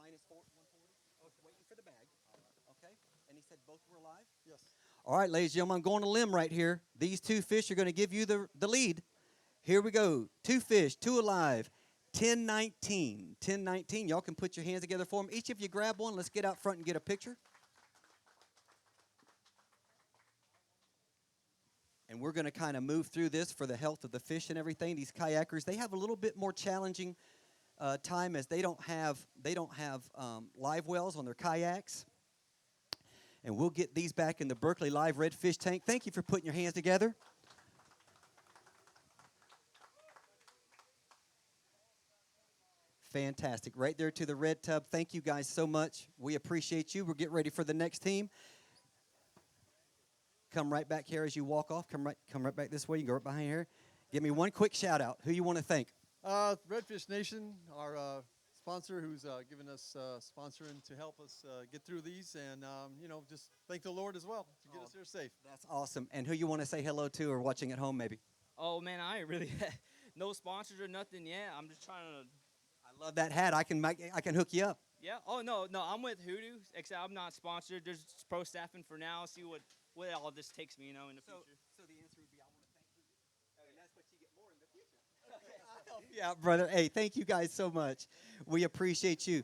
minus 140. Okay, waiting for the bag. Okay, and he said both were alive? Yes. All right, ladies and gentlemen, I'm going to limb right here. These two fish are going to give you the lead. Here we go. Two fish, two alive. 1019. 1019. Y'all can put your hands together for them. Each of you grab one. Let's get out front and get a picture. And we're going to kind of move through this for the health of the fish and everything. These kayakers, they have a little bit more challenging time as they don't have live wells on their kayaks. And we'll get these back in the Berkeley Live Red Fish Tank. Thank you for putting your hands together. Fantastic. Right there to the red tub. Thank you guys so much. We appreciate you. We'll get ready for the next team. Come right back here as you walk off. Come right back this way. You can go right behind here. Give me one quick shout out. Who you want to thank? Redfish Nation, our sponsor, who's given us sponsoring to help us get through these, and just thank the Lord as well to get us here safe. That's awesome. And who you want to say hello to or watching at home maybe? Oh man, I ain't really no sponsors or nothing yet. I'm just trying to. I love that hat. I can hook you up. Yeah. Oh no, I'm with Hoodoo. Except I'm not sponsored. There's pro staffing for now. See what all this takes me, in the future. So the answer would be I want to thank you. And that's what you get more in the future. Okay, I'll help you out, brother. Hey, thank you guys so much. We appreciate you.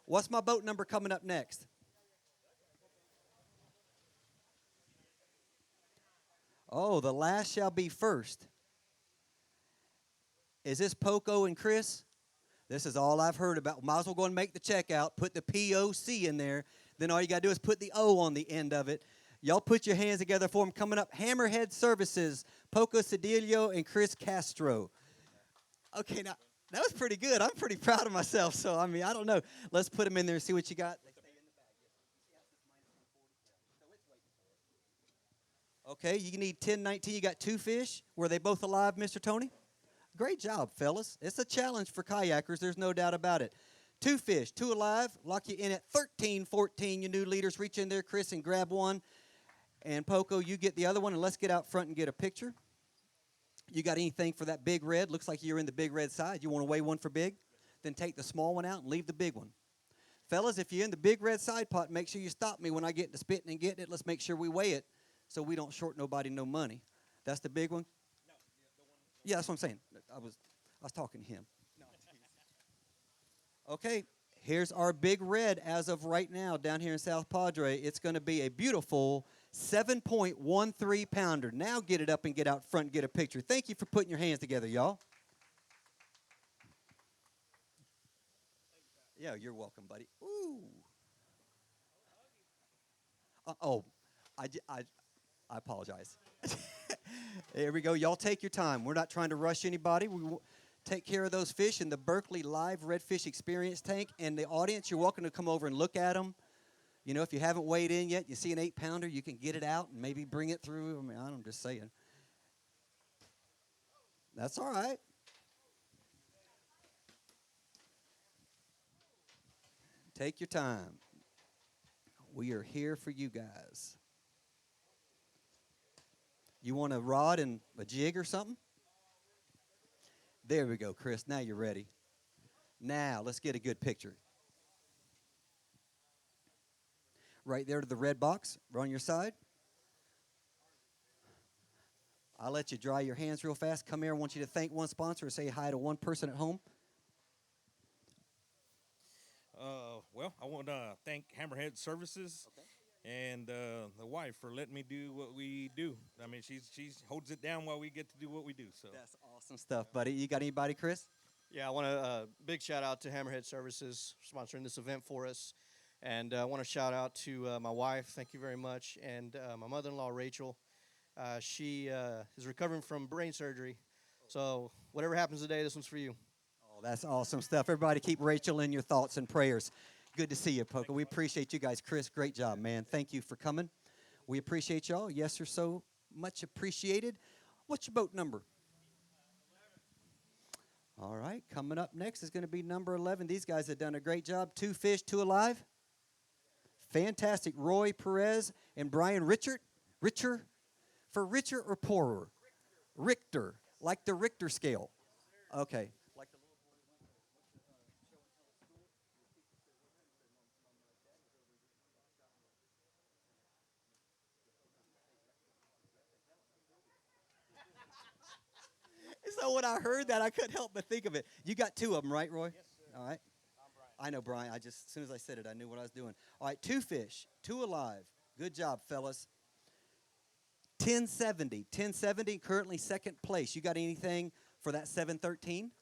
What's my boat number coming up next? Oh, the last shall be first. Is this Poco and Chris? This is all I've heard about. Might as well go and make the check out. Put the POC in there. Then all you got to do is put the O on the end of it. Y'all put your hands together for them. Coming up, Hammerhead Services, Poco Cedillo and Chris Castro. Okay, now, that was pretty good. I'm pretty proud of myself. So, I don't know. Let's put them in there and see what you got. They stay in the bag. Okay, you need 1019. You got two fish. Were they both alive, Mr. Tony? Great job, fellas. It's a challenge for kayakers. There's no doubt about it. Two fish, two alive. Lock you in at 1314. You new leaders, reach in there, Chris, and grab one. And Poco, you get the other one, and let's get out front and get a picture. You got anything for that big red? Looks like you're in the big red side. You want to weigh one for big? Then take the small one out and leave the big one. Fellas, if you're in the big red side pot, make sure you stop me when I get to spitting and getting it. Let's make sure we weigh it so we don't short nobody no money. That's the big one? No, the one. Yeah, that's what I'm saying. I was talking to him. No. Okay, here's our big red as of right now down here in South Padre. It's going to be a beautiful 7.13 pounder. Now get it up and get out front and get a picture. Thank you for putting your hands together, y'all. Yeah, you're welcome, buddy. Ooh. I apologize. There we go. Y'all take your time. We're not trying to rush anybody. We take care of those fish in the Berkeley Live Redfish Experience Tank. And the audience, you're welcome to come over and look at them. You know, if you haven't weighed in yet, you see an 8-pounder, you can get it out and maybe bring it through. I'm just saying. That's all right. Take your time. We are here for you guys. You want a rod and a jig or something? There we go, Chris. Now you're ready. Now let's get a good picture. Right there to the red box. We're on your side. I'll let you dry your hands real fast. Come here. I want you to thank one sponsor or say hi to one person at home. Well, I want to thank Hammerhead Services and the wife for letting me do what we do. I mean, she holds it down while we get to do what we do. So That's awesome stuff, buddy. You got anybody, Chris? Yeah, I want to big shout out to Hammerhead Services sponsoring this event for us. And I want to shout out to my wife, thank you very much, and my mother-in-law, Rachel. She is recovering from brain surgery. So whatever happens today, this one's for you. Oh, that's awesome stuff. Everybody keep Rachel in your thoughts and prayers. Good to see you, Poco. We appreciate you guys. Chris, great job, man. Thank you for coming. We appreciate y'all. Yes, sir, so much appreciated. What's your boat number? All right, coming up next is going to be number 11. These guys have done a great job. Two fish, two alive. Fantastic. Roy Perez and Brian Richard. Richer? For richer or poorer? Richter. Like the Richter scale. Okay. So when I heard that, I couldn't help but think of it. You got two of them, right, Roy? Yes, sir. All right. I know Brian. As soon as I said it, I knew what I was doing. All right, two fish, two alive. Good job, fellas. 1070, currently second place. You got anything for that 713?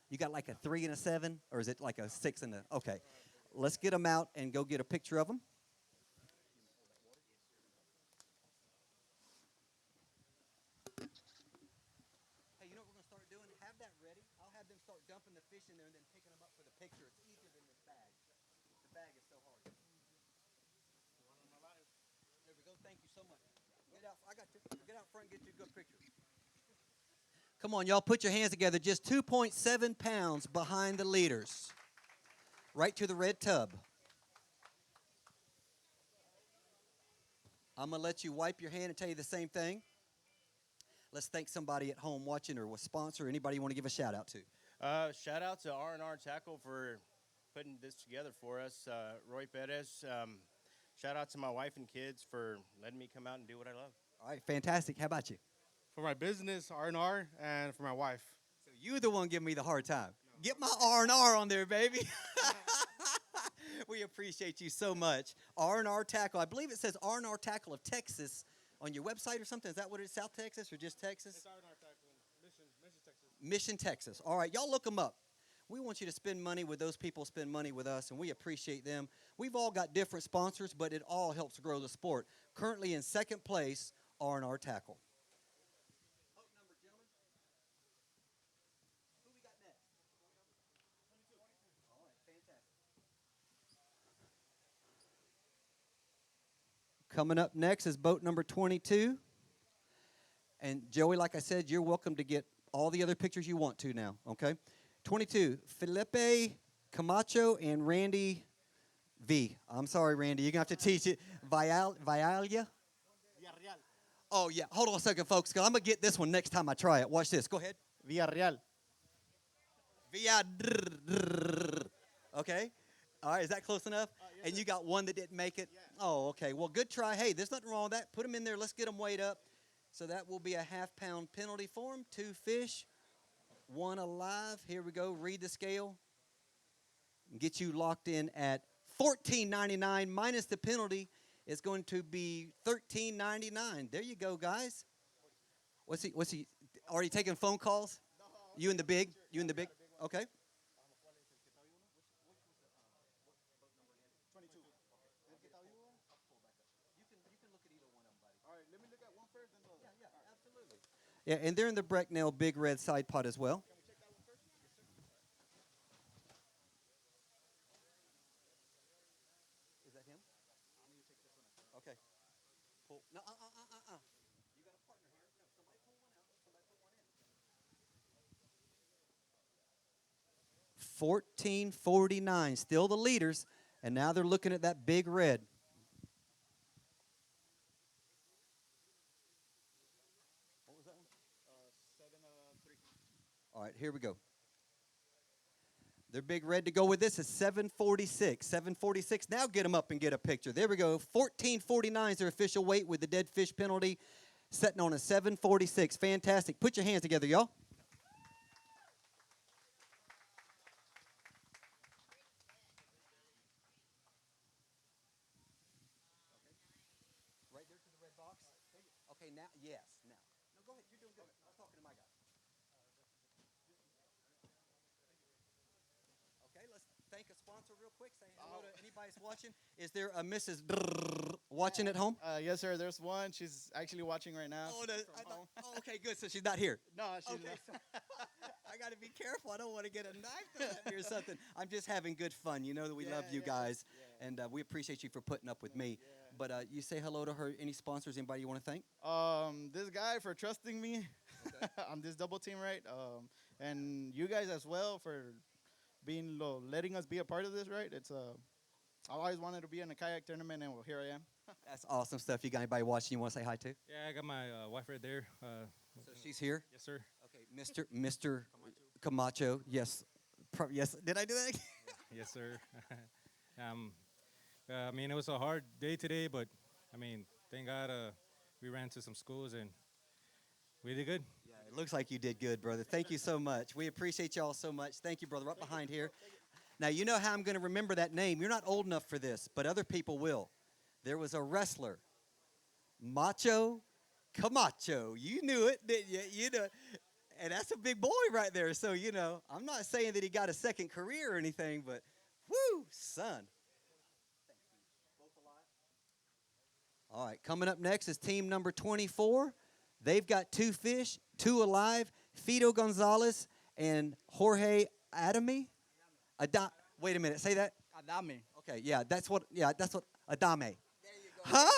You got like a 3 and a 7, or is it like a 6 and a? Okay, let's get them out and go get a picture of them. Hey, you know what we're gonna start doing? Have that ready. I'll have them start dumping the fish in there and then picking them up for the picture. It's easier than this bag. The bag is so hard. There we go. Thank you so much. Get out. I got you. Get out front and get you a good picture. Come on, y'all. Put your hands together. Just 2.7 pounds behind the leaders. Right to the red tub. I'm going to let you wipe your hand and tell you the same thing. Let's thank somebody at home watching or a sponsor. Anybody you want to give a shout out to? Shout out to R&R Tackle for putting this together for us. Roy Perez. Shout out to my wife and kids for letting me come out and do what I love. All right, fantastic. How about you? For my business, R&R, and for my wife. So you the one giving me the hard time. Get my R&R on there, baby. We appreciate you so much. R&R Tackle. I believe it says R&R Tackle of Texas on your website or something. Is that what it is? South Texas or just Texas? It's R&R Tackle in Mission, Texas. Mission, Texas. All right, y'all look them up. We want you to spend money with those people, spend money with us, and we appreciate them. We've all got different sponsors, but it all helps grow the sport. Currently in second place, R&R Tackle. Boat number, gentlemen. Who we got next? 22. All right, fantastic. Coming up next is boat number 22. And Joey, like I said, you're welcome to get all the other pictures you want to now, okay? 22, Felipe Camacho and Randy V. I'm sorry, Randy. You're going to have to teach it. Vialia? Oh, yeah. Hold on a second, folks, because I'm going to get this one next time I try it. Watch this. Go ahead. Villarreal. Okay. All right. Is that close enough? Yes, and you got one that didn't make it? Yeah. Oh, okay. Well, good try. Hey, there's nothing wrong with that. Put them in there. Let's get them weighed up. So that will be a half-pound penalty for them. 2 fish. 1 alive. Here we go. Read the scale. Get you locked in at $14.99 minus the penalty is going to be $13.99. There you go, guys. What's he already taking phone calls? No, You in the big? You in the big? Okay. 22. All right, let me look at one first, then the other. Yeah, absolutely. Yeah, and they're in the Brecknell Big Red Side Pot as well. Can we check that one first? Yes, sir. Is that him? I need to take this one out. Okay. Pull. No, You got a partner here. No, somebody pull one out. Somebody put one in. 1449, still the leaders, and now they're looking at that big red. What was that one? 7-3. All right, here we go. Their big red to go with this is 746. 746. Now get them up and get a picture. There we go. 1449 is their official weight with the dead fish penalty, setting on a 746. Fantastic. Put your hands together, y'all. Right there to the red box. Okay, now, yes, now. No, go ahead. You're doing good. I was talking to my guy. Okay, let's thank a sponsor real quick. Say hello to anybody that's watching. Is there a Mrs. watching at home? Yes, sir. There's one. She's actually watching right now. Okay, good. So she's not here. No, she's Okay, not. I got to be careful. I don't want to get a knife thrown at me or something. I'm just having good fun. You know that we love you guys, and we appreciate you for putting up with me. But you say hello to her. Any sponsors? Anybody you want to thank? This guy for trusting me on this double team, right? And you guys as well for being letting us be a part of this, right? It's I always wanted to be in a kayak tournament, and well, here I am. That's awesome stuff. You got anybody watching you want to say hi to? Yeah, I got my wife right there. So she's here. Yes, sir. Okay, Mr. Camacho. Yes. Yes. Did I do that? Yes, sir. I mean, it was a hard day today, but I mean, thank God we ran to some schools and we did good. Yeah, It looks like you did good, brother. Thank you so much. We appreciate y'all so much. Thank you, brother. Right behind here. Now, you know how I'm going to remember that name. You're not old enough for this, but other people will. There was a wrestler, Macho Camacho. You knew it, didn't you? You know, and that's a big boy right there. So, you know, I'm not saying that he got a second career or anything, but whoo, son. All right, coming up next is team number 24. They've got 2 fish, 2 alive, Fido Gonzalez and Jorge Adame. Wait a minute, say that. Adame. Okay, that's what Adame. There you go. Huh?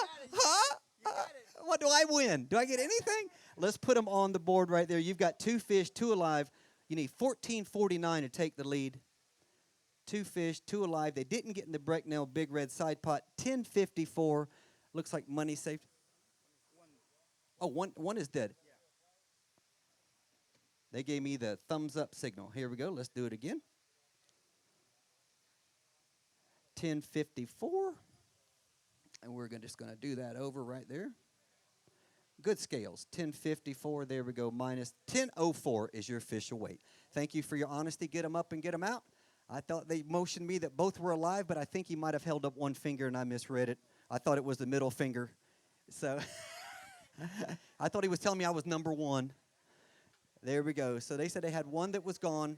What do I win? Do I get anything? Let's put them on the board right there. You've got 2 fish, 2 alive. You need $14.49 to take the lead. 2 fish, 2 alive. They didn't get in the Brecknell Big Red Side Pot. $10.54. Looks like money saved. Oh, one is dead. They gave me the thumbs up signal. Here we go. Let's do it again. $10.54. And we're just going to do that over right there. Good scales. $10.54. There we go. Minus $10.04 is your official weight. Thank you for your honesty. Get them up and get them out. I thought they motioned me that both were alive, but I think he might have held up one finger and I misread it. I thought it was the middle finger. So I thought he was telling me I was number 1. There we go. So they said they had one that was gone.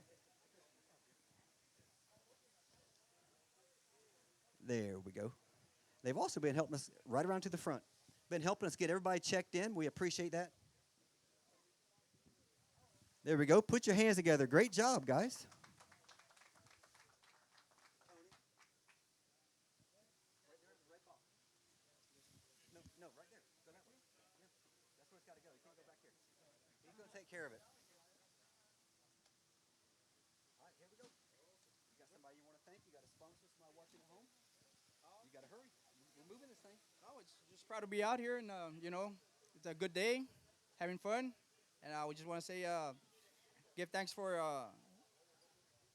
There we go. They've also been helping us right around to the front. Been helping us get everybody checked in. We appreciate that. There we go. Put your hands together. Great job, guys. No, right there. Go that way. Yeah. That's where it's got to go. You can't go back here. He's going to take care of it. All right, here we go. You got somebody you want to thank? You got a sponsor, somebody watching at home? You got to hurry. We're moving this thing. Oh, it's just proud to be out here, and you know, it's a good day, having fun, and we just want to say,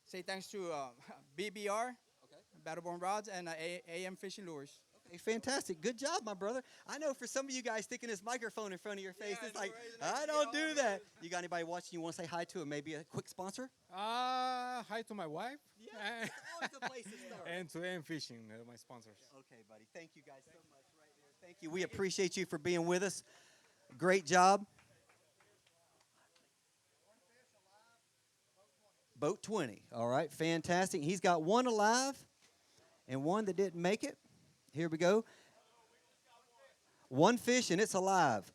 say thanks to BBR, Battleborn Rods, and AM Fishing Lures. Okay, fantastic. Good job, my brother. I know for some of you guys sticking this microphone in front of your face, it's like, I don't do that. You got anybody watching you want to say hi to, and maybe a quick sponsor? Hi to my wife. Yeah, always the place to start. And to AM Fishing, my sponsors. Okay, buddy. Thank you guys so much right there. Thank you. We appreciate you for being with us. Great job. Boat 20. All right, fantastic. He's got one alive and one that didn't make it. Here we go. One fish and it's alive.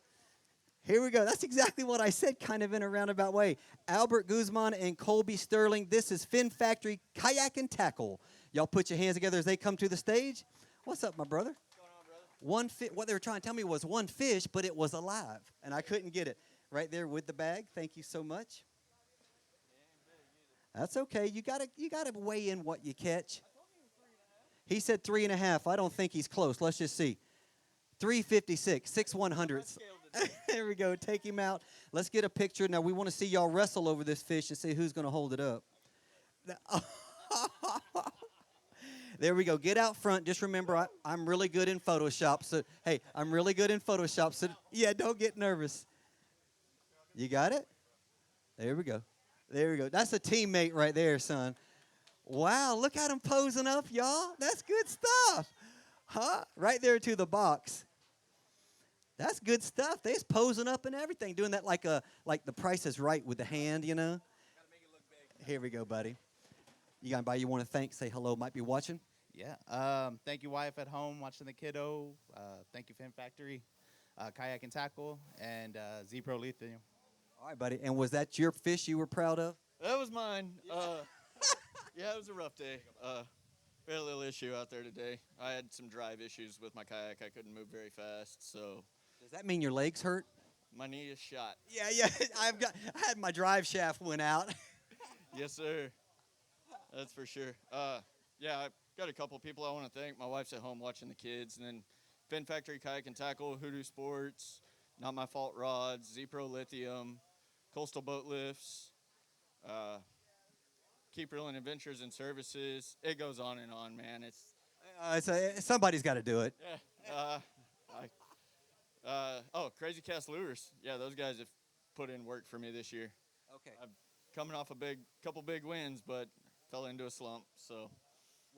Here we go. That's exactly what I said, kind of in a roundabout way. Albert Guzman and Colby Sterling. This is Fin Factory Kayak and Tackle. Y'all put your hands together as they come to the stage. What's up, my brother? What's going on, brother? What they were trying to tell me was one fish, but it was alive, and I couldn't get it. Right there with the bag. Thank you so much. That's okay. You gotta weigh in what you catch. He said 3.5. I don't think he's close. Let's just see. 356, 6/100. There we go. Take him out. Let's get a picture. Now we want to see y'all wrestle over this fish and see who's going to hold it up. There we go. Get out front. Just remember, I'm really good in Photoshop. So, hey, I'm really good in Photoshop. So, yeah, don't get nervous. You got it? There we go. There we go. That's a teammate right there, son. Wow, look at him posing up, y'all. That's good stuff. Huh? Right there to the box. That's good stuff. They's posing up and everything, doing that like the Price is Right with the hand, you know. Gotta make it look big. Here we go, buddy. You got anybody you want to thank? Say hello. Might be watching. Yeah. Thank you, wife at home watching the kiddo. Thank you, Fin Factory, Kayak and Tackle, and Z-Pro Lithium. All right, buddy. And was that your fish you were proud of? That was mine. Yeah, it was a rough day. We had a little issue out there today. I had some drive issues with my kayak. I couldn't move very fast, so Does that mean your legs hurt? my knee is shot. Yeah. I had my drive shaft went out. Yes, sir. That's for sure. Yeah, I've got a couple people I want to thank. My wife's at home watching the kids, and then Fin Factory Kayak and Tackle, Hoodoo Sports, Not My Fault Rods, Z-Pro Lithium, Coastal Boat Lifts, Keep Reeling Adventures and Services. It goes on and on, man. Somebody's got to do it. Yeah. Crazy Cast Lures. Yeah, those guys have put in work for me this year. Okay. I'm coming off a couple big wins, but fell into a slump. So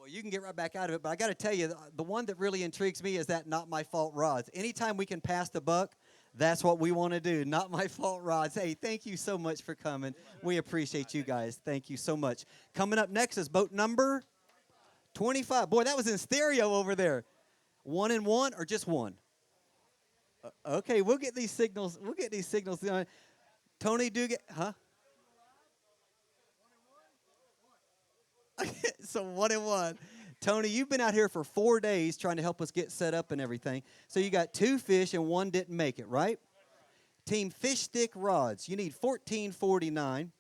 Well, you can get right back out of it, but I got to tell you, the one that really intrigues me is that not my fault rods. Anytime we can pass the buck, that's what we want to do. Not my fault rods. Hey, thank you so much for coming. We appreciate you guys. Thank you so much. Coming up next is boat number 25. Boy, that was in stereo over there. 1 and 1 or just one? Okay, we'll get these signals. We'll get these signals. Tony Dugan, huh? So 1 and 1. Tony, you've been out here for 4 days trying to help us get set up and everything. So you got 2 fish and 1 didn't make it, right? Team Fish Stick Rods, you need $14.49.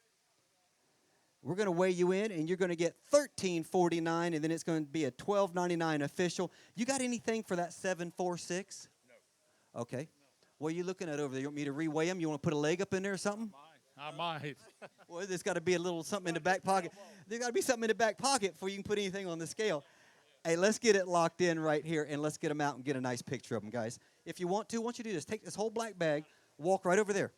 We're going to weigh you in, and you're going to get $13.49, and then it's going to be a $12.99 official. You got anything for that 746? No. Okay. What are you looking at over there? You want me to reweigh them? You want to put a leg up in there or something? I might. Well, there's got to be a little something in the back pocket. There's got to be something in the back pocket before you can put anything on the scale. Hey, let's get it locked in right here, and let's get them out and get a nice picture of them, guys. If you want to, I want you to do this. Take this whole black bag, walk right over there.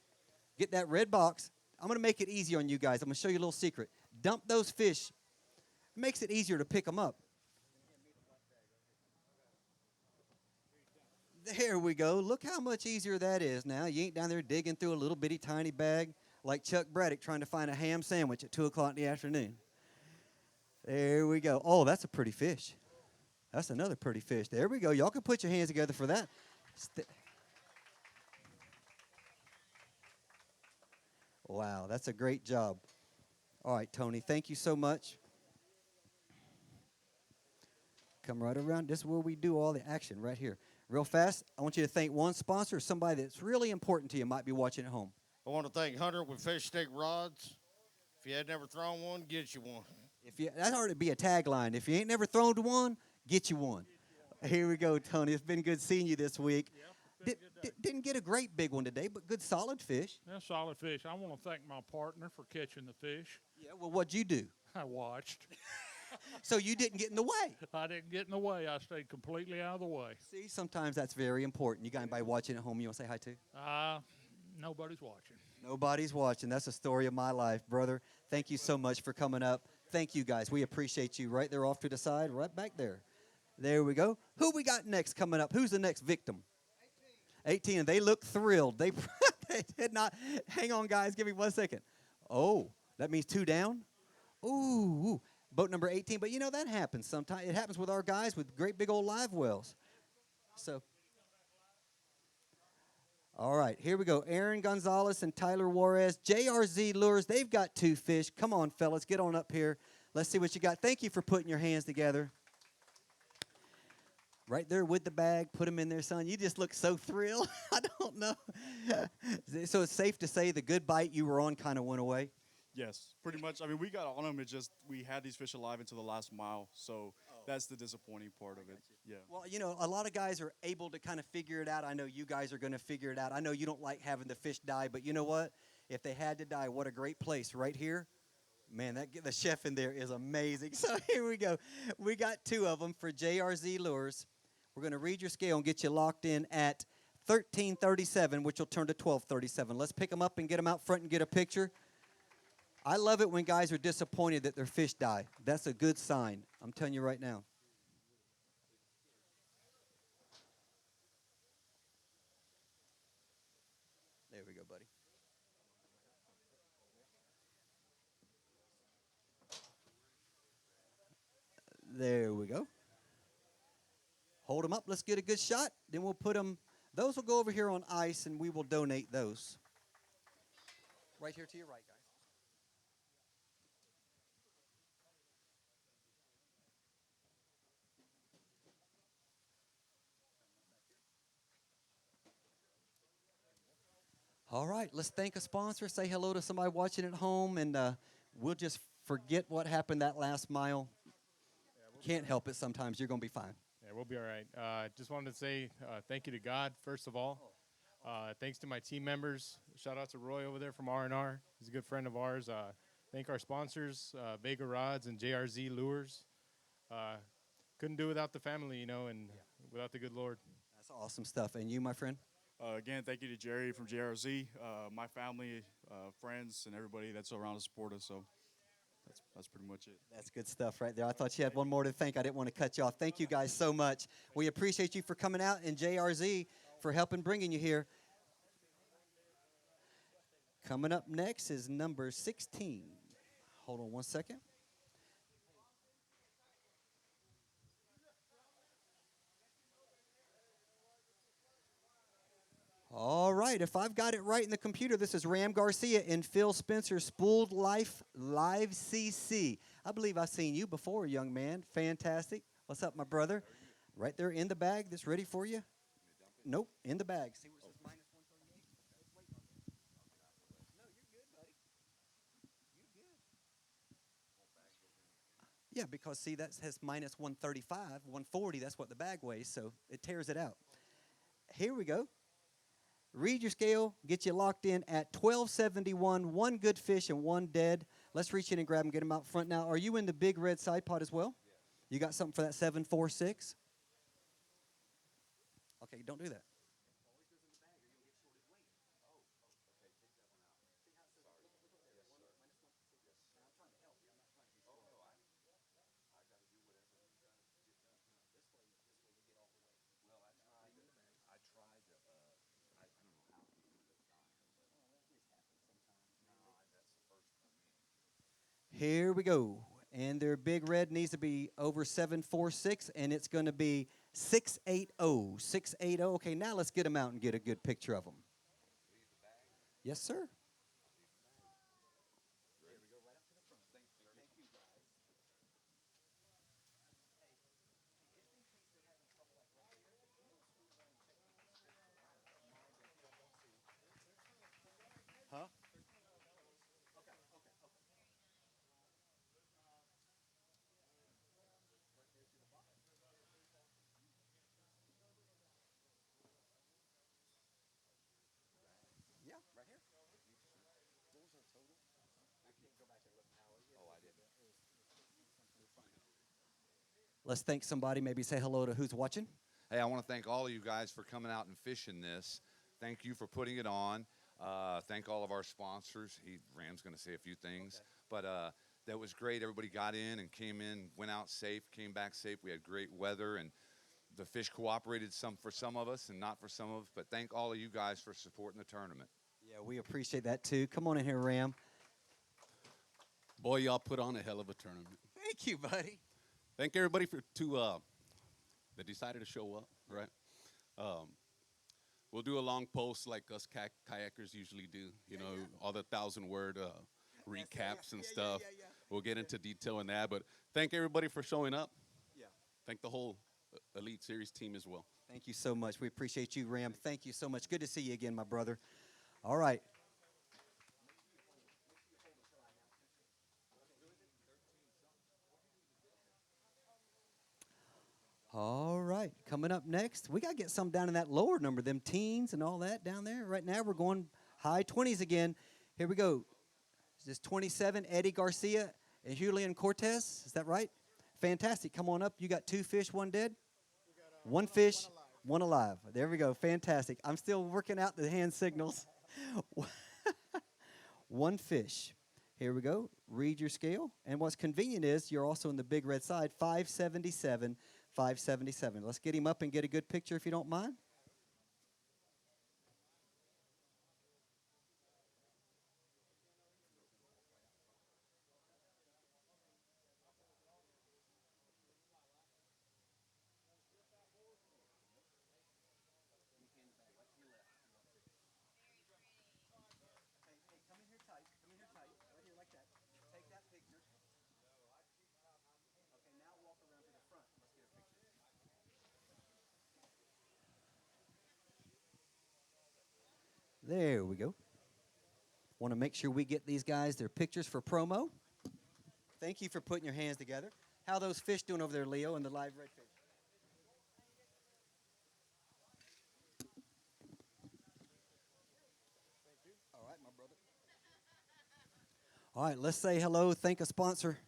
Get that red box. I'm going to make it easy on you guys. I'm going to show you a little secret. Dump those fish. It makes it easier to pick them up. There we go. Look how much easier that is now. You ain't down there digging through a little bitty tiny bag like Chuck Braddock trying to find a ham sandwich at 2 o'clock in the afternoon. There we go. Oh, that's a pretty fish. That's another pretty fish. There we go. Y'all can put your hands together for that. Wow, that's a great job. All right, Tony, thank you so much. Come right around. This is where we do all the action right here. Real fast, I want you to thank one sponsor, somebody that's really important to you, might be watching at home. I want to thank Hunter with Fish Stick Rods. If you had never thrown one, get you one. That ought to be a tagline. If you ain't never thrown one, get you one. Here we go, Tony. It's been good seeing you this week. Didn't get a great big one today, but good solid fish. Yeah, solid fish. I want to thank my partner for catching the fish. Yeah, well, what'd you do? I watched. So you didn't get in the way. I didn't get in the way. I stayed completely out of the way. See, sometimes that's very important. You got anybody watching at home you want to say hi to? Nobody's watching. Nobody's watching. That's the story of my life, brother. Thank you so much for coming up. Thank you, guys. We appreciate you. Right there off to the side, right back there. There we go. Who we got next coming up? Who's the next victim? 18, and they look thrilled. They did not. Hang on, guys. Give me 1 second. Oh, that means 2 down? Ooh, boat number 18. But, you know, that happens sometimes. It happens with our guys with great big old live wells. So, all right, here we go. Aaron Gonzalez and Tyler Juarez. JRZ Lures, they've got 2 fish. Come on, fellas, get on up here. Let's see what you got. Thank you for putting your hands together. Right there with the bag, put them in there, son. You just look so thrilled. I don't know. So it's safe to say the good bite you were on kind of went away? Yes, pretty much. I mean, we got on them. It just, we had these fish alive until the last mile. So that's the disappointing part of it. Yeah. Well, you know, a lot of guys are able to kind of figure it out. I know you guys are going to figure it out. I know you don't like having the fish die, but you know what? If they had to die, what a great place right here. Man, the chef in there is amazing. So here we go. We got 2 of them for JRZ Lures. We're going to read your scale and get you locked in at 1337, which will turn to 1237. Let's pick them up and get them out front and get a picture. I love it when guys are disappointed that their fish die. That's a good sign. I'm telling you right now. There we go, buddy. There we go. Hold them up. Let's get a good shot. Then we'll put them. Those will go over here on ice, and we will donate those. Right here to your right, guys. All right, let's thank a sponsor, say hello to somebody watching at home, and we'll just forget what happened that last mile. Can't help it sometimes. You're going to be fine. Yeah, we'll be all right. Just wanted to say thank you to God, first of all. Thanks to my team members. Shout out to Roy over there from R&R. He's a good friend of ours. Thank our sponsors, Vega Rods and JRZ Lures. Couldn't do without the family, you know, and without the good Lord. That's awesome stuff. And you, my friend? Again, thank you to Jerry from JRZ, my family, friends, and everybody that's around to support us. So that's pretty much it. That's good stuff right there. I thought you had one more to thank. I didn't want to cut you off. Thank you guys so much. We appreciate you for coming out, and JRZ for helping bringing you here. Coming up next is number 16. Hold on one second. All right, if I've got it right in the computer, this is Ram Garcia and Phil Spencer, Spooled Life Live CC. I believe I've seen you before, young man. Fantastic. What's up, my brother? Right there in the bag that's ready for you. Nope, in the bag. See where it says minus 138? No, you're good, buddy. You're good. Yeah, because see, that says minus 135, 140. That's what the bag weighs, so it tears it out. Here we go. Read your scale, get you locked in at 1271, one good fish and one dead. Let's reach in and grab them, get them out front now. Are you in the big red side pot as well? You got something for that 746? Okay, don't do that. Here we go. And their big red needs to be over 746, and it's going to be 680. 680. Okay, now let's get them out and get a good picture of them. Yes, sir. Huh? Yeah, right here. What was our total? I can't go back and look now. Oh, I didn't. Let's thank somebody. Maybe say hello to who's watching. Hey, I want to thank all of you guys for coming out and fishing this. Thank you for putting it on. Thank all of our sponsors. Ram's going to say a few things. Okay. But that was great. Everybody got in and came in, went out safe, came back safe. We had great weather, and the fish cooperated for some of us and not for some of us. But thank all of you guys for supporting the tournament. Yeah, we appreciate that, too. Come on in here, Ram. Boy, y'all put on a hell of a tournament. Thank you, buddy. Thank everybody that decided to show up, right? We'll do a long post like us kayakers usually do, you know, all the 1,000-word recaps and stuff. We'll get into detail in that, but thank everybody for showing up. Yeah. Thank the whole Elite Series team as well. Thank you so much. We appreciate you, Ram. Thank you so much. Good to see you again, my brother. All right. All right, coming up next, we got to get some down in that lower number, them teens and all that down there. Right now, we're going high 20s again. Here we go. This is 27, Eddie Garcia and Julian Cortez. Is that right? Fantastic. Come on up. You got 2 fish, 1 dead? One fish, one alive. There we go. Fantastic. I'm still working out the hand signals. 1 fish. Here we go. Read your scale. And what's convenient is you're also in the big red side, 577. 577. Let's get him up and get a good picture if you don't mind. There we go. Want to make sure we get these guys their pictures for promo. Thank you for putting your hands together. How are those fish doing over there, Leo, and the live redfish? All right, my brother. All right, let's say hello. Thank a sponsor.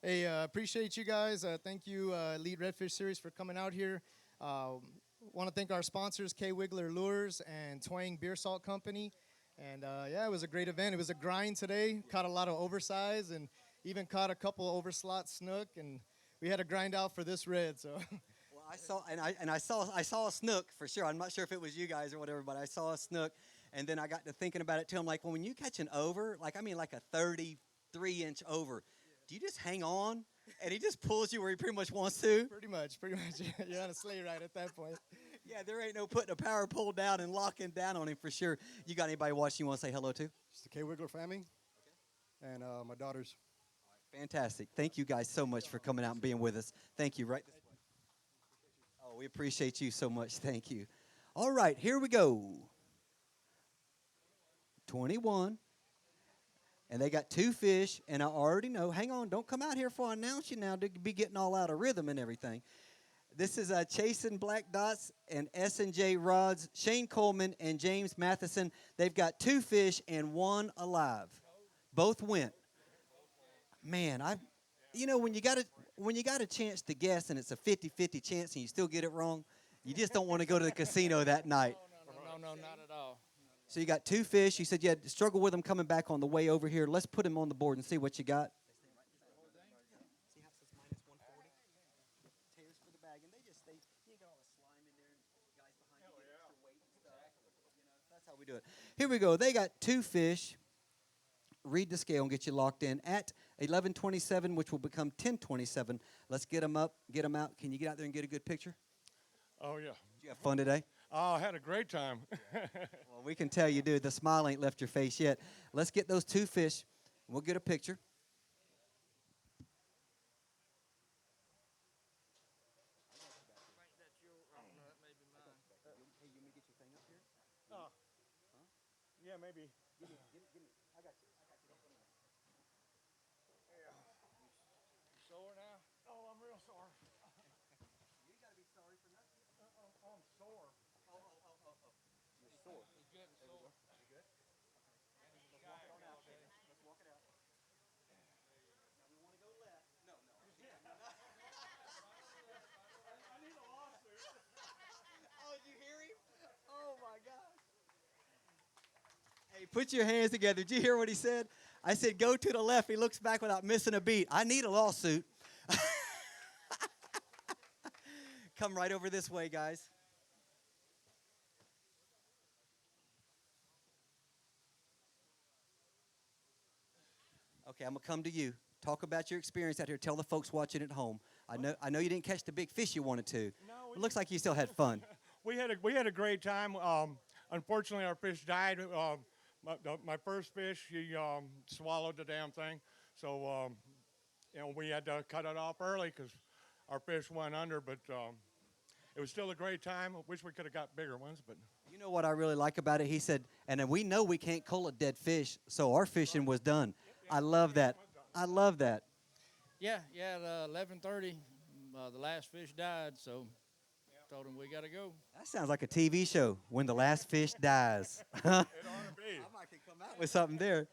Hey, appreciate you guys. Thank you, Elite Redfish Series, for coming out here. Want to thank our sponsors, K. Wiggler Lures and Twang Beer Salt Company. And yeah, it was a great event. It was a grind today. Caught a lot of oversize and even caught a couple overslot snook. And we had to grind out for this red. So. Well, I saw a snook for sure. I'm not sure if it was you guys or whatever, but I saw a snook, and then I got to thinking about it too. I'm like, well, when you catch an over, like a 33-inch over, do you just hang on and he just pulls you where he pretty much wants to? Pretty much. You're on a sleigh ride at that point. Yeah, there ain't no putting a power pole down and locking down on him for sure. You got anybody watching you want to say hello to? It's the K. Wiggler family and my daughters. Fantastic. Thank you guys so much for coming out and being with us. Thank you. Right this way. Oh, we appreciate you so much. Thank you. All right, here we go. 21. And they got 2 fish, and I already know. Hang on, don't come out here before I announce you now to be getting all out of rhythm and everything. This is Chasing Black Dots and S&J Rods, Shane Coleman and James Matheson. They've got 2 fish and 1 alive. Both went. Man, when you got a chance to guess and it's a 50-50 chance and you still get it wrong, you just don't want to go to the casino that night. No, not at all. So you got 2 fish. You said you had to struggle with them coming back on the way over here. Let's put them on the board and see what you got. That's how we do it. Here we go. They got 2 fish. Read the scale and get you locked in at 11:27, which will become 10:27. Let's get them up, get them out. Can you get out there and get a good picture? Oh, yeah. Did you have fun today? Oh, I had a great time. Well, we can tell you, dude. The smile ain't left your face yet. Let's get those 2 fish. We'll get a picture. Yeah, maybe. I got you. Yeah. You sore now? Oh, I'm real sore. You got to be sorry for nothing. I'm sore. You're sore. He's getting There we sore. go. You good? Okay. Let's walk it on out. Let's walk it out. Now we want to go left. No. I need a lawsuit. Oh, did you hear him? Oh, my gosh. Hey, put your hands together. Did you hear what he said? I said, go to the left. He looks back without missing a beat. I need a lawsuit. Come right over this way, guys. Okay, I'm going to come to you. Talk about your experience out here. Tell the folks watching at home. I know you didn't catch the big fish you wanted to. No, it looks like you still had fun. We had a great time. Unfortunately, our fish died. My first fish, he swallowed the damn thing. So, we had to cut it off early because our fish went under. But it was still a great time. I wish we could have got bigger ones. But you know what I really like about it? He said, and then we know we can't cull a dead fish, so our fishing was done. I love that. I love that. Yeah, at 11:30, the last fish died, so told him we got to go. That sounds like a TV show, When the Last Fish Dies. it ought to be. I might come out with something there.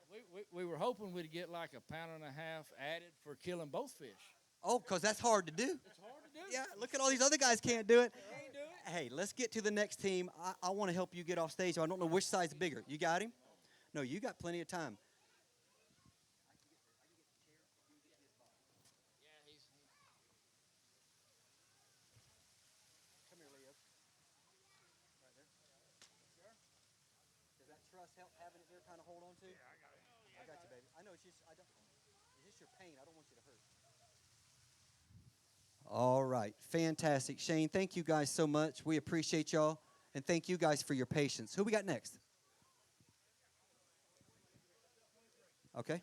We were hoping we'd get like 1.5 pounds added for killing both fish. Oh, because that's hard to do. It's hard to do. Yeah, look at all these other guys can't do it. Hey, let's get to the next team. I want to help you get off stage. I don't know which side's bigger. You got him? No, you got plenty of time. Come here, Leo. Right there. Sure. Does that trust help having it there kind of hold on to? Yeah, I got it. I got you, baby. I know it's just, it's just your pain. I don't want you to hurt. All right. Fantastic. Shane, thank you guys so much. We appreciate y'all. And thank you guys for your patience. Who we got next? Okay.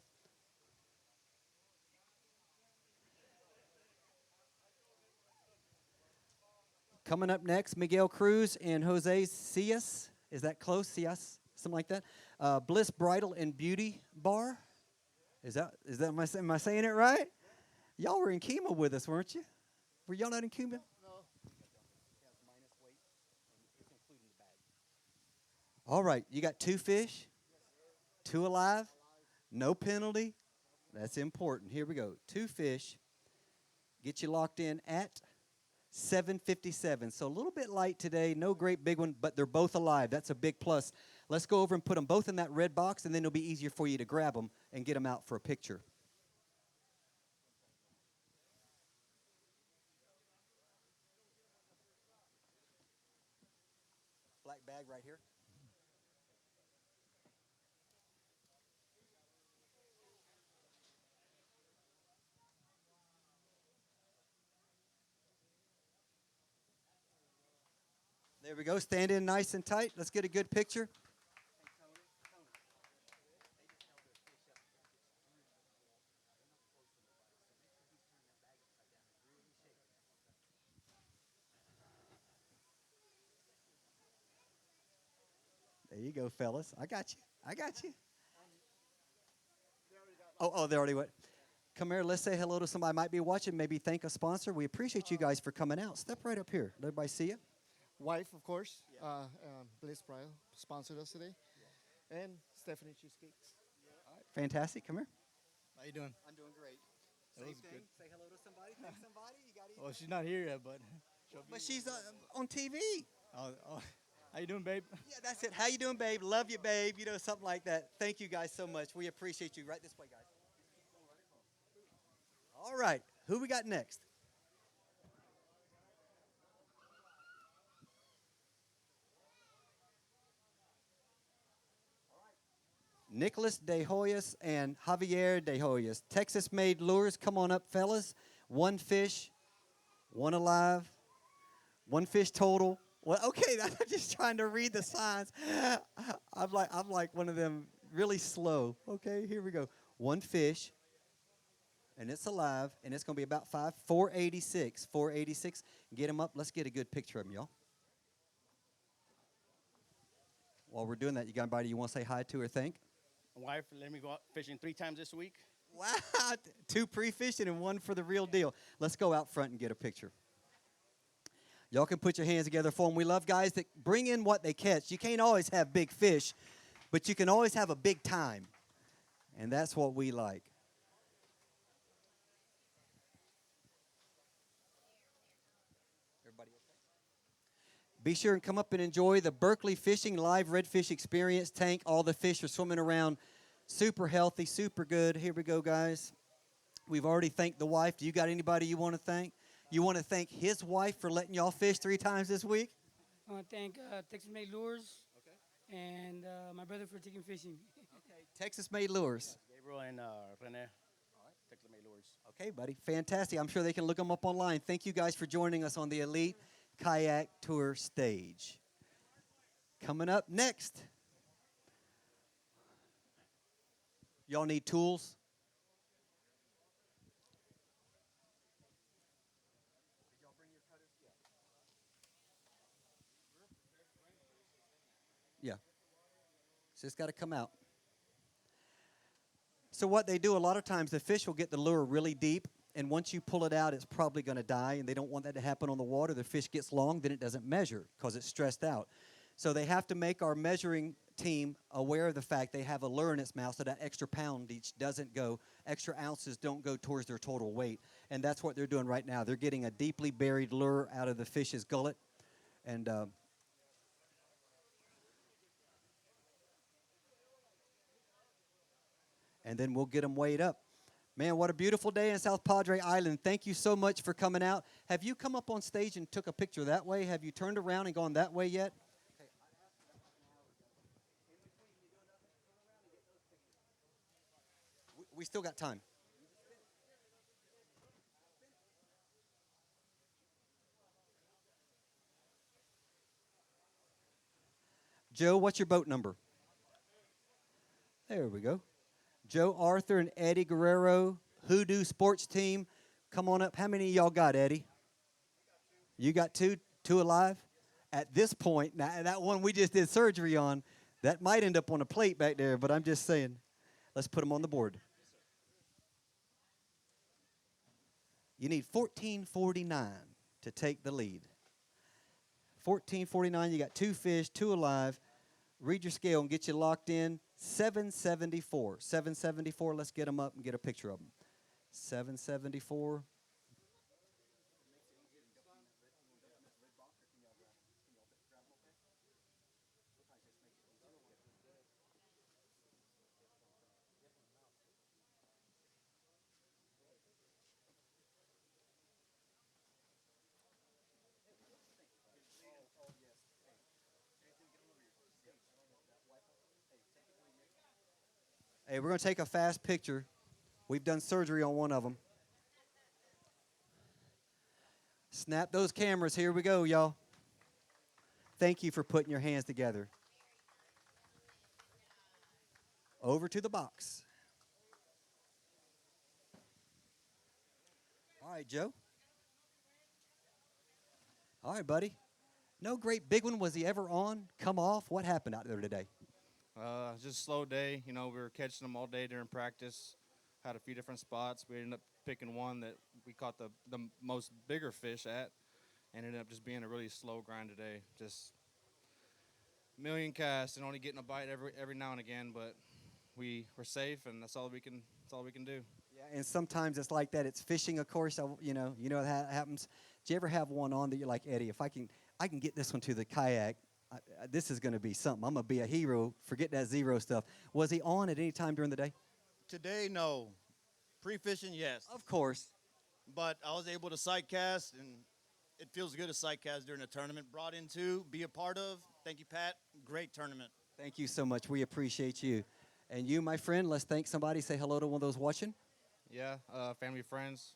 Coming up next, Miguel Cruz and Jose Cias. Is that close? Cias? Something like that. Bliss Bridal and Beauty Bar. Am I saying it right? Y'all were in Kima with us, weren't you? Were y'all not in Kima? No. All right, you got 2 fish, 2 alive, no penalty. That's important. Here we go. 2 fish. Get you locked in at 757. So a little bit light today, no great big one, but they're both alive. That's a big plus. Let's go over and put them both in that red box, and then it'll be easier for you to grab them and get them out for a picture. Black bag right here. There we go. Stand in nice and tight. Let's get a good picture. There you go, fellas. I got you. I got you. Oh, they already went. Come here. Let's say hello to somebody might be watching. Maybe thank a sponsor. We appreciate you guys for coming out. Step right up here. Let everybody see you. Wife, of course. Bliss Pryle sponsored us today. And Stephanie Cheesecakes. Fantastic. Come here. How you doing? I'm doing great. That Same was thing. good. Say hello to somebody. Thank somebody. You got Well, she's not here yet, but. But she's on TV. Oh, how you doing, babe? Yeah, that's it. How you doing, babe? Love you, babe. You know, something like that. Thank you guys so much. We appreciate you. Right this way, guys. All right. Who we got next? Nicholas De Hoyos and Javier De Hoyos. Texas-made lures. Come on up, fellas. One fish, one alive, one fish total. Well, okay, I'm just trying to read the signs. I'm like one of them really slow. Okay, here we go. One fish, and it's alive, and it's going to be about 486. 486. Get him up. Let's get a good picture of him, y'all. While we're doing that, you got anybody you want to say hi to or thank? My wife let me go out fishing 3 times this week. Wow, 2 pre-fishing and 1 for the real deal. Let's go out front and get a picture. Y'all can put your hands together for them. We love guys that bring in what they catch. You can't always have big fish, but you can always have a big time. And that's what we like. Everybody okay? Be sure and come up and enjoy the Berkeley Fishing Live Redfish Experience tank. All the fish are swimming around. Super healthy, super good. Here we go, guys. We've already thanked the wife. Do you got anybody you want to thank? You want to thank his wife for letting y'all fish 3 times this week? I want to thank Texas Made Lures and my brother for taking fishing. Texas-made lures. Gabriel and Rene. Texas Made Lures. Okay, buddy. Fantastic. I'm sure they can look them up online. Thank you guys for joining us on the Elite Kayak Tour stage. Coming up next. Y'all need tools? Yeah. It's just got to come out. So what they do, a lot of times the fish will get the lure really deep, and once you pull it out, it's probably going to die, and they don't want that to happen on the water. The fish gets long, then it doesn't measure because it's stressed out. So they have to make our measuring team aware of the fact they have a lure in its mouth, so that extra pound each doesn't go, extra ounces don't go towards their total weight. And that's what they're doing right now. They're getting a deeply buried lure out of the fish's gullet. And then we'll get them weighed up. Man, what a beautiful day in South Padre Island. Thank you so much for coming out. Have you come up on stage and took a picture that way? Have you turned around and gone that way yet? We still got time. Joe, what's your boat number? There we go. Joe Arthur and Eddie Guerrero, Hoodoo Sports Team. Come on up. How many of y'all got, Eddie? You got 2? 2 alive? At this point, now that one we just did surgery on, that might end up on a plate back there, but I'm just saying, let's put them on the board. You need 1449 to take the lead. 1449, you got 2 fish, 2 alive. Read your scale and get you locked in. 774. 774, let's get them up and get a picture of them. 774. Hey, we're going to take a fast picture. We've done surgery on one of them. Snap those cameras. Here we go, y'all. Thank you for putting your hands together. Over to the box. All right, Joe. All right, buddy. No great big one. Was he ever on? Come off? What happened out there today? Just a slow day. You know, we were catching them all day during practice. Had a few different spots. We ended up picking one that we caught the most bigger fish at. And ended up just being a really slow grind today. Just million casts and only getting a bite every now and again. But we're safe, and that's all we can do. Yeah, and sometimes it's like that. It's fishing, of course. You know that happens. Do you ever have one on that you're like, Eddie, if I can get this one to the kayak, this is going to be something. I'm going to be a hero. Forget that zero stuff. Was he on at any time during the day? Today, no. Pre-fishing, yes. Of course. But I was able to sight cast, and it feels good to sight cast during a tournament. Brought in to be a part of. Thank you, Pat. Great tournament. Thank you so much. We appreciate you. And you, my friend, let's thank somebody. Say hello to one of those watching. Yeah, family, friends.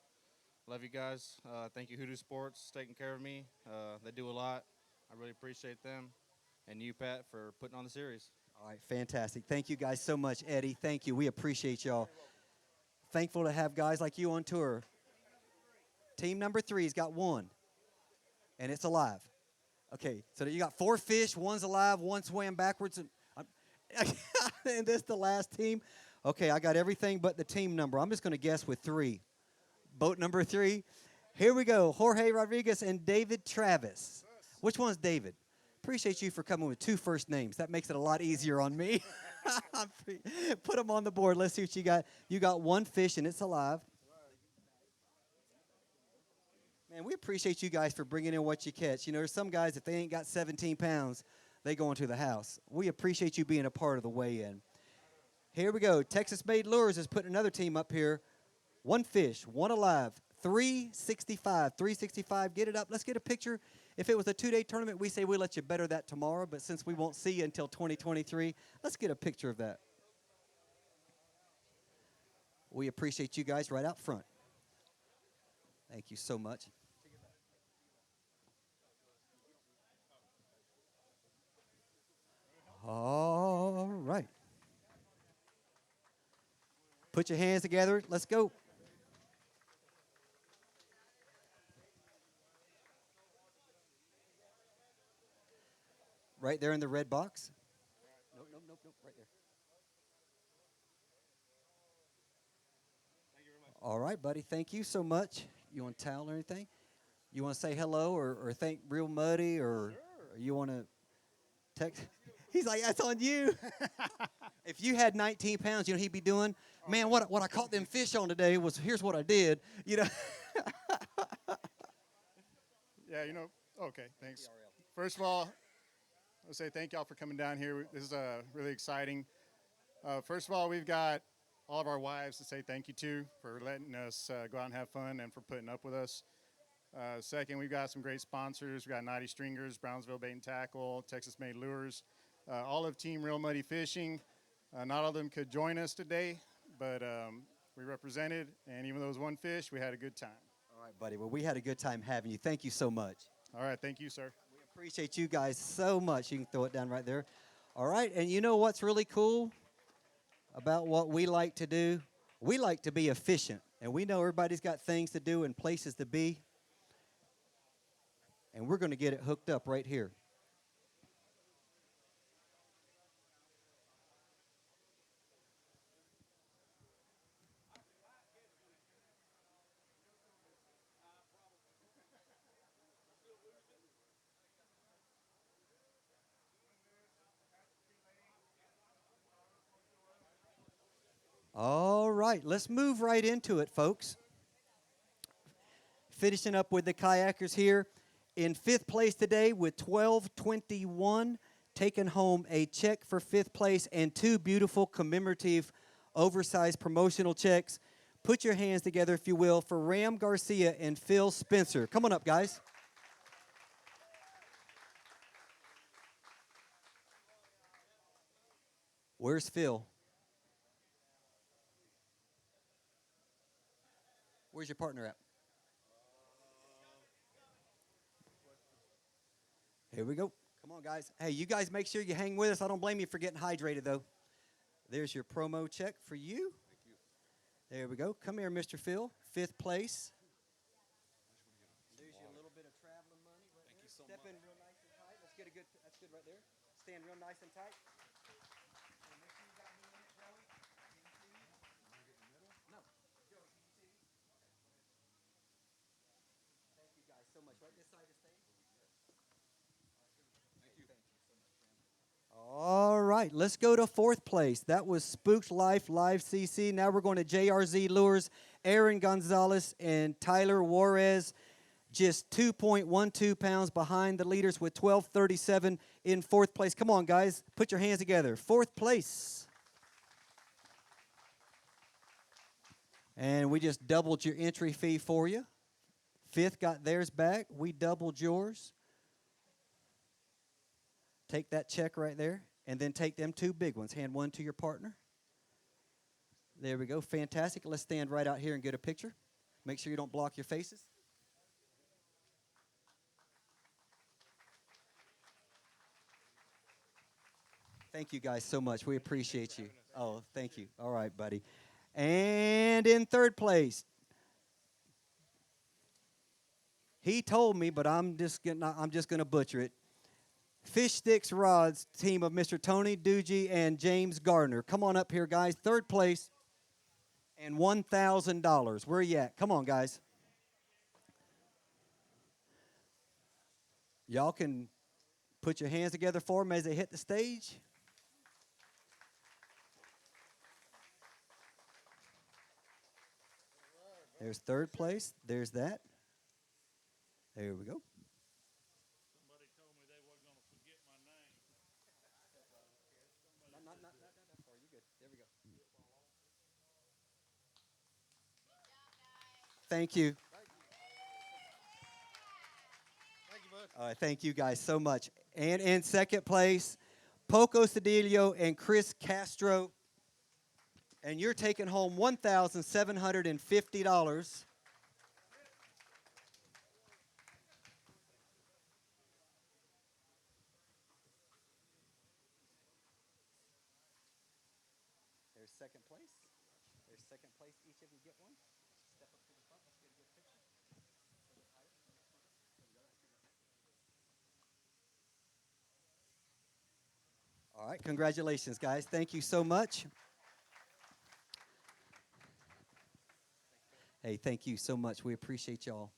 Love you guys. Thank you, Hoodoo Sports, taking care of me. They do a lot. I really appreciate them. And you, Pat, for putting on the series. All right, fantastic. Thank you guys so much, Eddie. Thank you. We appreciate y'all. Thankful to have guys like you on tour. Team number 3's got one, and it's alive. Okay, so you got 4 fish. One's alive. One swam backwards. And this the last team. Okay, I got everything but the team number. I'm just going to guess with 3. Boat number 3. Here we go. Jorge Rodriguez and David Travis. Which one's David? Appreciate you for coming with 2 first names. That makes it a lot easier on me. Put them on the board. Let's see what you got. You got 1 fish, and it's alive. Man, we appreciate you guys for bringing in what you catch. You know, there's some guys, if they ain't got 17 pounds, they go into the house. We appreciate you being a part of the weigh-in. Here we go. Texas Made Lures is putting another team up here. 1 fish, 1 alive, 365. 365, get it up. Let's get a picture. If it was a 2-day tournament, we say we'll let you better that tomorrow, but since we won't see you until 2023, let's get a picture of that. We appreciate you guys right out front. Thank you so much. All right. Put your hands together. Let's go. Right there in the red box. Nope, right there. All right, buddy. Thank you so much. You want a towel or anything? You want to say hello or thank Real Muddy or you want to text? He's like, that's on you. If you had 19 pounds, you know he'd be doing, man, what I caught them fish on today was, here's what I did. You know. Yeah, you know, okay, thanks. First of all, I'll say thank y'all for coming down here. This is really exciting. First of all, we've got all of our wives to say thank you to for letting us go out and have fun and for putting up with us. Second, we've got some great sponsors. We've got Naughty Stringers, Brownsville Bait and Tackle, Texas Made Lures, all of Team Real Muddy Fishing. Not all of them could join us today, but we represented, and even though it was 1 fish, we had a good time. All right, buddy. Well, we had a good time having you. Thank you so much. All right, thank you, sir. We appreciate you guys so much. You can throw it down right there. All right, and you know what's really cool about what we like to do? We like to be efficient, and we know everybody's got things to do and places to be, and we're going to get it hooked up right here. All right, let's move right into it, folks. Finishing up with the kayakers here. In 5th place today with 1221, taking home a check for 5th place and 2 beautiful commemorative oversized promotional checks. Put your hands together, if you will, for Ram Garcia and Phil Spencer. Come on up, guys. Where's Phil? Where's your partner at? Here we go. Come on, guys. Hey, you guys make sure you hang with us. I don't blame you for getting hydrated, though. There's your promo check for you. Thank you. There we go. Come here, Mr. Phil. 5th place. There's your little bit of traveling money right there. Step in real nice and tight. Let's get a good, that's good right there. Stand real nice and tight. And make sure you got me in it, Joey. No. Joey, can you see? Thank you guys so much. Right this side of the stage. All right, let's go to 4th place. That was Spooked Life Live CC. Now we're going to JRZ Lures, Aaron Gonzalez and Tyler Juarez, just 2.12 pounds behind the leaders with 12:37 in 4th place. Come on, guys, put your hands together. 4th place. And we just doubled your entry fee for you. 5th got theirs back. We doubled yours. Take that check right there, and then take them 2 big ones. Hand one to your partner. There we go. Fantastic. Let's stand right out here and get a picture. Make sure you don't block your faces. Thank you guys so much. We appreciate you. Oh, thank you. All right, buddy. And in 3rd place, he told me, but I'm just going to butcher it. Fish Sticks Rods team of Mr. Tony Dugy and James Gardner. Come on up here, guys. 3rd place and $1,000. Where you at? Come on, guys. Y'all can put your hands together for them as they hit the stage. There's 3rd place. There's that. There we go. Thank you. Thank you, bud. All right, thank you guys so much. And in 2nd place, Poco Cedillo and Chris Castro. And you're taking home $1,750. There's 2nd place. There's 2nd place. Each of you get one. Step up to the front. Let's get a good picture. All right, congratulations, guys. Thank you so much. Hey, thank you so much. We appreciate y'all.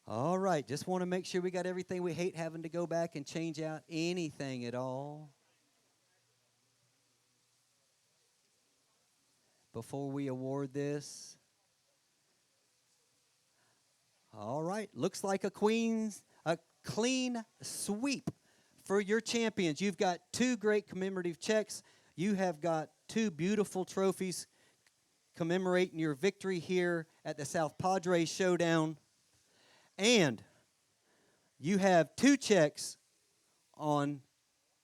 All right, just want to make sure we got everything. We hate having to go back and change out anything at all. Before we award this. All right, looks like a clean sweep for your champions. You've got 2 great commemorative checks. You have got 2 beautiful trophies commemorating your victory here at the South Padre Showdown. And you have 2 checks on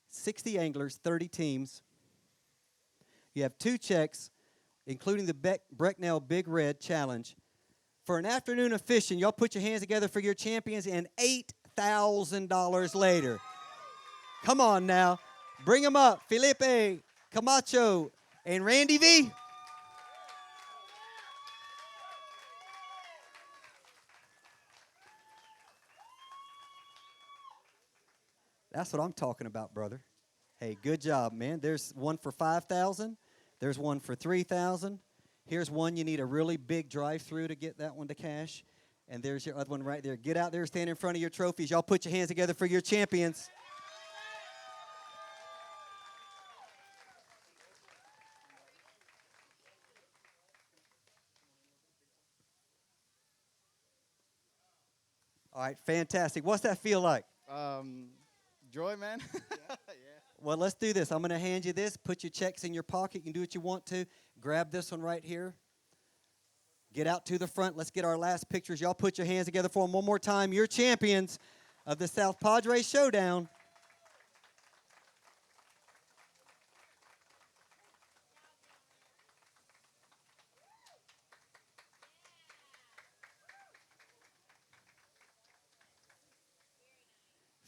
60 anglers, 30 teams. You have 2 checks, including the Brecknell Big Red Challenge. For an afternoon of fishing, y'all put your hands together for your champions, and $8,000 later. Come on now. Bring them up. Felipe Camacho and Randy V. That's what I'm talking about, brother. Hey, good job, man. There's one for $5,000. There's one for $3,000. Here's one you need a really big drive-through to get that one to cash. And there's your other one right there. Get out there, stand in front of your trophies. Y'all put your hands together for your champions. All right, fantastic. What's that feel like? Joy, man. Well, let's do this. I'm going to hand you this. Put your checks in your pocket. You can do what you want to. Grab this one right here. Get out to the front. Let's get our last pictures. Y'all put your hands together for them one more time. You're champions of the South Padre Showdown.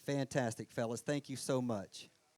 Fantastic, fellas. Thank you so much.